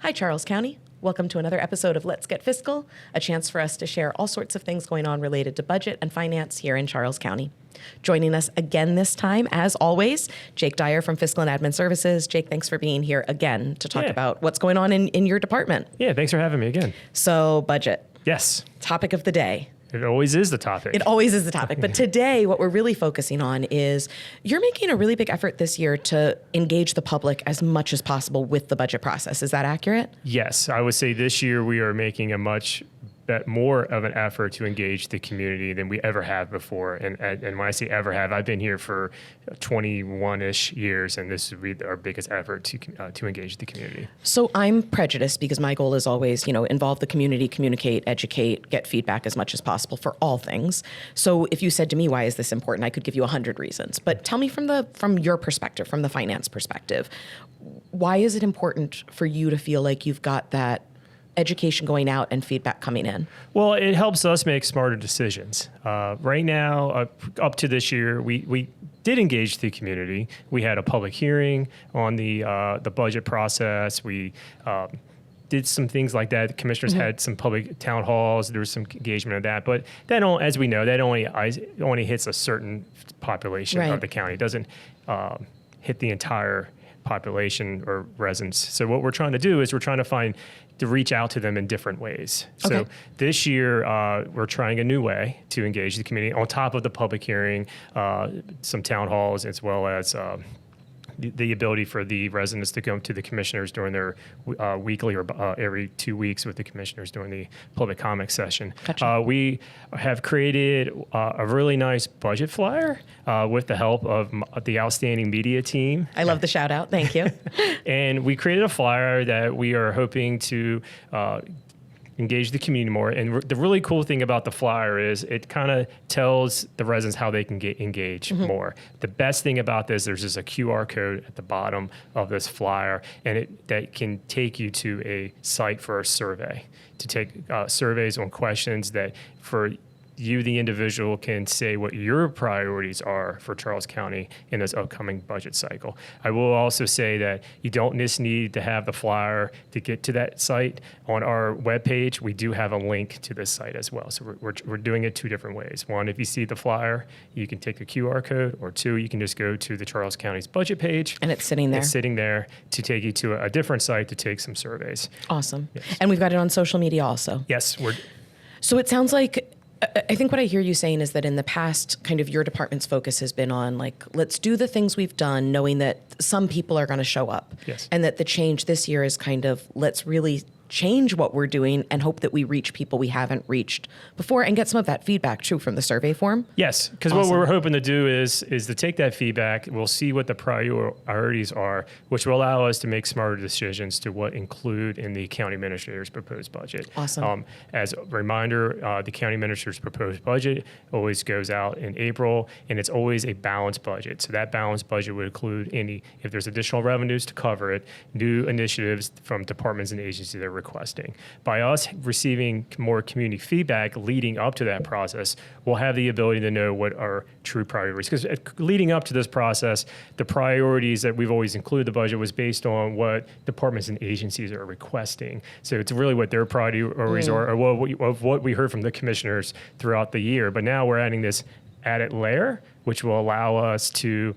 Hi, Charles County. Welcome to another episode of Let's Get Fiscal, a chance for us to share all sorts of things going on related to budget and finance here in Charles County. Joining us again this time, as always, Jake Dyer from Fiscal and Admin Services. Jake, thanks for being here again to talk about what's going on in your department. Yeah, thanks for having me again. So, budget. Yes. Topic of the day. It always is the topic. It always is the topic. But today, what we're really focusing on is you're making a really big effort this year to engage the public as much as possible with the budget process. Is that accurate? Yes. I would say this year we are making a much more of an effort to engage the community than we ever have before. And when I say ever have, I've been here for 21-ish years, and this would be our biggest effort to engage the community. So I'm prejudiced because my goal is always, involve the community, communicate, educate, get feedback as much as possible for all things. So if you said to me, why is this important? I could give you 100 reasons. But tell me from your perspective, from the finance perspective, why is it important for you to feel like you've got that education going out and feedback coming in? Well, it helps us make smarter decisions. Right now, up to this year, we did engage the community. We had a public hearing on the budget process. We did some things like that. The commissioners had some public town halls. There was some engagement of that. But that, as we know, that only hits a certain population of the county. It doesn't hit the entire population or residents. So what we're trying to do is we're trying to reach out to them in different ways. So this year, we're trying a new way to engage the community on top of the public hearing, some town halls, as well as the ability for the residents to go to the commissioners during their weekly or every 2 weeks with the commissioners during the public comment session. Gotcha. We have created a really nice budget flyer with the help of the outstanding media team. I love the shout out. Thank you. And we created a flyer that we are hoping to engage the community more. And the really cool thing about the flyer is it kind of tells the residents how they can get engaged more. The best thing about this, there's just a QR code at the bottom of this flyer, and that can take you to a site for a survey, to take surveys on questions that for you, the individual, can say what your priorities are for Charles County in this upcoming budget cycle. I will also say that you don't just need to have the flyer to get to that site. On our webpage, we do have a link to this site as well. So we're doing it two different ways. One, if you see the flyer, you can take the QR code, or two, you can just go to the Charles County's budget page. And it's sitting there. It's sitting there to take you to a different site to take some surveys. Awesome. Yes. And we've got it on social media also. Yes. So it sounds like, I think what I hear you saying is that in the past, kind of your department's focus has been on let's do the things we've done, knowing that some people are going to show up. Yes. And that the change this year is kind of, let's really change what we're doing and hope that we reach people we haven't reached before and get some of that feedback too from the survey form. Yes, because what we're hoping to do is to take that feedback. We'll see what the priorities are, which will allow us to make smarter decisions to what include in the county administrator's proposed budget. Awesome. As a reminder, the county administrator's proposed budget always goes out in April, and it's always a balanced budget. So that balanced budget would include if there's additional revenues to cover it, new initiatives from departments and agencies that are requesting. By us receiving more community feedback leading up to that process, we'll have the ability to know what our true priorities. Because leading up to this process, the priorities that we've always included the budget was based on what departments and agencies are requesting. So it's really what their priorities are, or what we heard from the commissioners throughout the year. But now we're adding this added layer, which will allow us to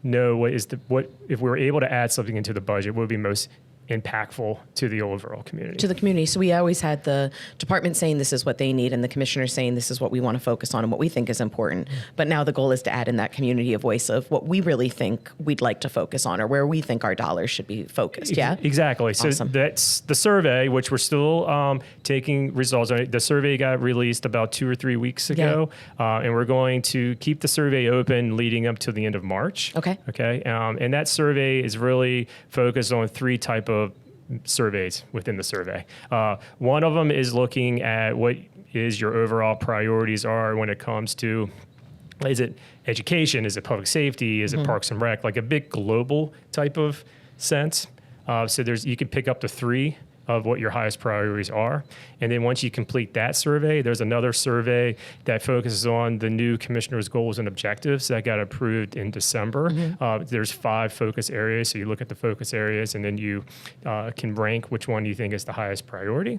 know if we're able to add something into the budget, what would be most impactful to the overall community. To the community. So we always had the department saying this is what they need and the commissioner saying this is what we want to focus on and what we think is important. But now the goal is to add in that community a voice of what we really think we'd like to focus on or where we think our dollars should be focused. Yeah? Exactly. So that's the survey, which we're still taking results on. The survey got released about 2 or 3 weeks ago, and we're going to keep the survey open leading up to the end of March. Okay. And that survey is really focused on 3 type of surveys within the survey. One of them is looking at what is your overall priorities are when it comes to, is it education, is it public safety, is it parks and rec, like a big global type of sense. So you can pick up to 3 of what your highest priorities are. And then once you complete that survey, there's another survey that focuses on the new commissioner's goals and objectives that got approved in December. There's 5 focus areas. So you look at the focus areas and then you can rank which one you think is the highest priority.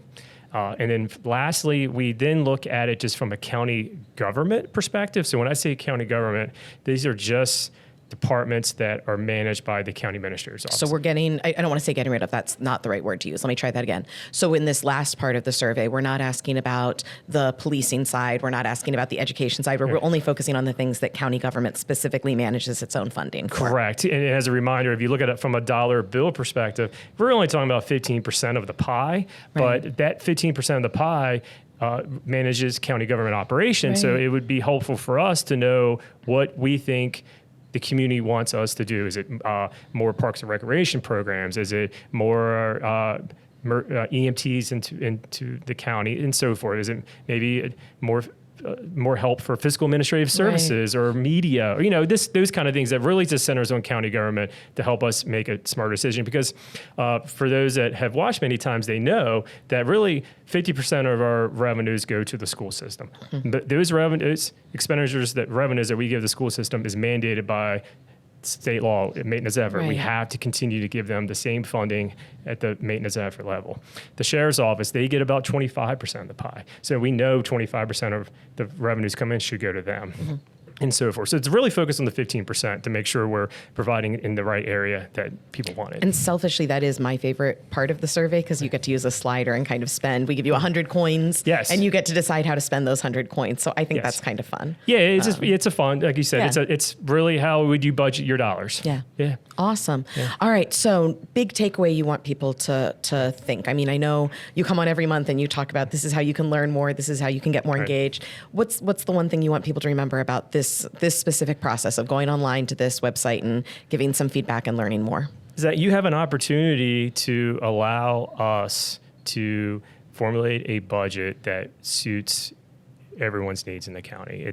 And then lastly, we then look at it just from a county government perspective. So when I say county government, these are just departments that are managed by the county administrator's office. So we're getting, I don't want to say getting rid of, that's not the right word to use. Let me try that again. So in this last part of the survey, we're not asking about the policing side. We're not asking about the education side. We're only focusing on the things that county government specifically manages its own funding for. Correct. And as a reminder, if you look at it from a dollar bill perspective, we're only talking about 15% of the pie, but that 15% of the pie manages county government operations. So it would be helpful for us to know what we think the community wants us to do. Is it more parks and recreation programs? Is it more EMTs into the county and so forth? Is it maybe more help for fiscal administrative services or media? Those kind of things that really just centers on county government to help us make a smarter decision. Because for those that have watched many times, they know that really 50% of our revenues go to the school system. But those revenues that we give the school system is mandated by state law, maintenance effort. We have to continue to give them the same funding at the maintenance effort level. The sheriff's office, they get about 25% of the pie. So we know 25% of the revenues come in should go to them. And so forth. So it's really focused on the 15% to make sure we're providing in the right area that people want it. And selfishly, that is my favorite part of the survey because you get to use a slider and kind of spend. We give you 100 coins, and you get to decide how to spend those 100 coins. So I think that's kind of fun. Yeah, it's a fun, like you said, it's really how would you budget your dollars. Yeah. Awesome. All right. So big takeaway you want people to think. I mean, I know you come on every month and you talk about this is how you can learn more. This is how you can get more engaged. What's the one thing you want people to remember about this specific process of going online to this website and giving some feedback and learning more? Is that you have an opportunity to allow us to formulate a budget that suits everyone's needs in the county.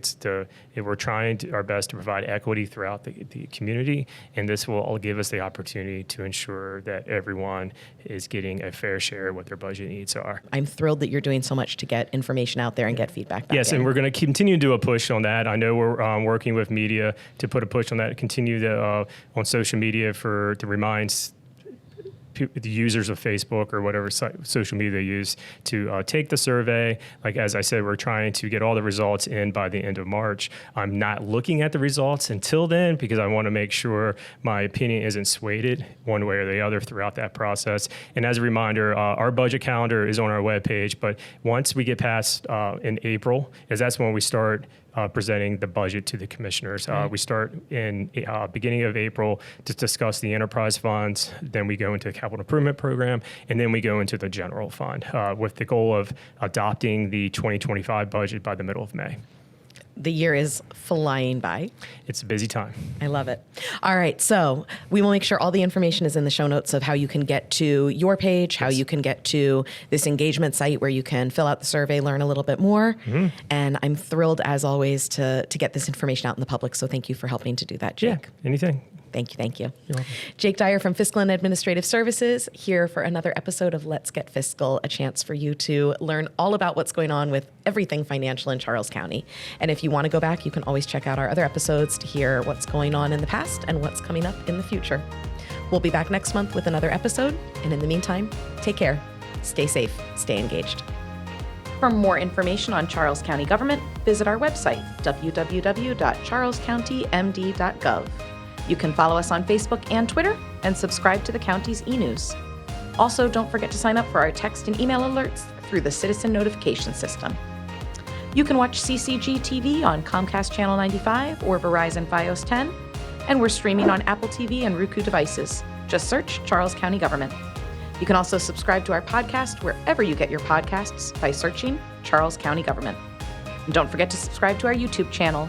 We're trying our best to provide equity throughout the community, and this will all give us the opportunity to ensure that everyone is getting a fair share of what their budget needs are. I'm thrilled that you're doing so much to get information out there and get feedback back Yes, in. and we're going to continue to do a push on that. I know we're working with media to put a push on that, continue to on social media to remind the users of Facebook or whatever social media they use to take the survey. Like, as I said, we're trying to get all the results in by the end of March. I'm not looking at the results until then because I want to make sure my opinion isn't swayed one way or the other throughout that process. And as a reminder, our budget calendar is on our webpage, but once we get past in April, that's when we start presenting the budget to the commissioners. We start in beginning of April to discuss the enterprise funds, then we go into the capital improvement program, and then we go into the general fund with the goal of adopting the 2025 budget by the middle of May. The year is flying by. It's a busy time. I love it. All right. So we will make sure all the information is in the show notes of how you can get to your page, how you can get to this engagement site where you can fill out the survey, learn a little bit more. And I'm thrilled, as always, to get this information out in the public. So thank you for helping to do that, Jake. Yeah, anything. Thank you. Thank you. You're welcome. Jake Dyer from Fiscal and Administrative Services here for another episode of Let's Get Fiscal, a chance for you to learn all about what's going on with everything financial in Charles County. And if you want to go back, you can always check out our other episodes to hear what's going on in the past and what's coming up in the future. We'll be back next month with another episode. And in the meantime, take care, stay safe, stay engaged. For more information on Charles County government, visit our website, www.charlescountymd.gov. You can follow us on Facebook and Twitter and subscribe to the county's e-news. Also, don't forget to sign up for our text and email alerts through the citizen notification system. You can watch CCG TV on Comcast Channel 95 or Verizon Fios 10, and we're streaming on Apple TV and Roku devices. Just search Charles County Government. You can also subscribe to our podcast wherever you get your podcasts by searching Charles County Government. And don't forget to subscribe to our YouTube channel,